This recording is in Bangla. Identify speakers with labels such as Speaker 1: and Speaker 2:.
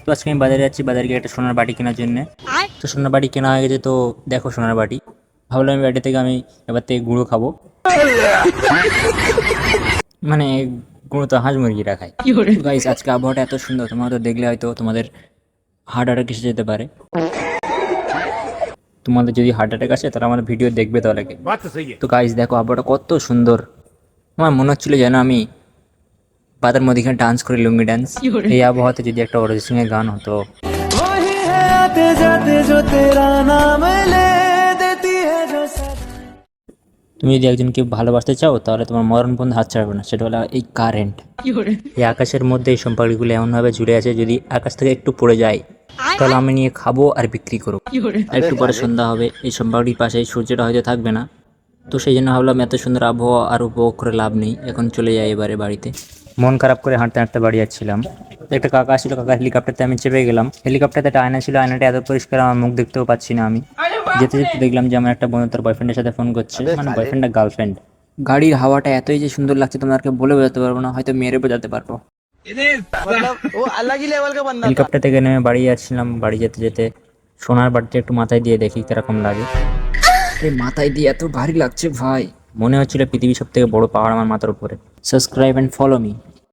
Speaker 1: তো আজকে আমি বাজারে যাচ্ছি, বাজারে গিয়ে একটা সোনার বাটি কেনার জন্য। তো সোনার বাটি কেনা হয়ে গেছে, তো দেখো সোনার বাটি। ভাবলাম আমি বাটি থেকে আমি এবার থেকে গুঁড়ো খাবো, মানে গুঁড়ো তো হাঁস মুরগিরা খায়। গাইস আজকে আবহাওয়াটা এত সুন্দর, তোমরা তো দেখলে হয়তো তোমাদের হার্ট অ্যাটাক এসে যেতে পারে। তোমাদের যদি হার্ট অ্যাটাক আসে তাহলে আমার ভিডিও দেখবে তাহলে। তো গাইস দেখো আবহাওয়াটা কত সুন্দর, আমার মনে হচ্ছিল যেন আমি বাতার মধ্যে ডান্স করি, লুঙ্গি ডান্স। এই আবহাওয়াতে যদি একটা অরিজিৎ সিং এর গান হতো। তুমি যদি একজনকে ভালোবাসতে চাও তাহলে তোমার মরণ পর্যন্ত হাত ছাড়বে না, সেটা হলো এই কারেন্ট। এই আকাশের মধ্যে এই সম্পর্কগুলো এমনভাবে জুড়ে আছে, যদি আকাশ থেকে একটু পড়ে যায় তাহলে আমি নিয়ে খাবো আর বিক্রি করবো। আর একটু পরে সন্ধ্যা হবে, এই সম্পর্কটির পাশে সূর্যটা হয়তো থাকবে না। তো সেই জন্য ভাবলাম এত সুন্দর আবহাওয়া আর উপভোগ করে লাভ নেই, এখন চলে যাই এবারে বাড়িতে। মন খারাপ করে হাঁটতে হাঁটতে বাড়ি যাচ্ছিলাম, একটা কাকা ছিল, কাকা হেলিকপ্টারতে আমি চেপে গেলাম। হেলিকপ্টারতে একটা আয়না ছিল, আয়নাটা এত পরিষ্কার আমার মুখ দেখতেও পাচ্ছি না আমি। যেতে যেতে দেখলাম যে আমার একটা বন্ধু তার বয়ফ্রেন্ডের সাথে ফোন করছে, মানে বয়ফ্রেন্ড না গার্লফ্রেন্ড। গাড়ির হাওয়াটা এতই যে সুন্দর লাগছে তোমাদেরকে বলে বোঝাতে পারবো না, হয়তো মেরে বোঝাতে পারবো। হেলিকপ্টার থেকে নেমে বাড়ি যাচ্ছিলাম, বাড়ি যেতে যেতে সোনার বাড়িতে একটু মাথায় দিয়ে দেখি কিরকম লাগে। এই মাথায় দিয়ে এত ভারী লাগছে ভাই, মনে হচ্ছিল পৃথিবীর সব থেকে বড় পাহাড় আমার মাথার উপরে। Subscribe and follow me.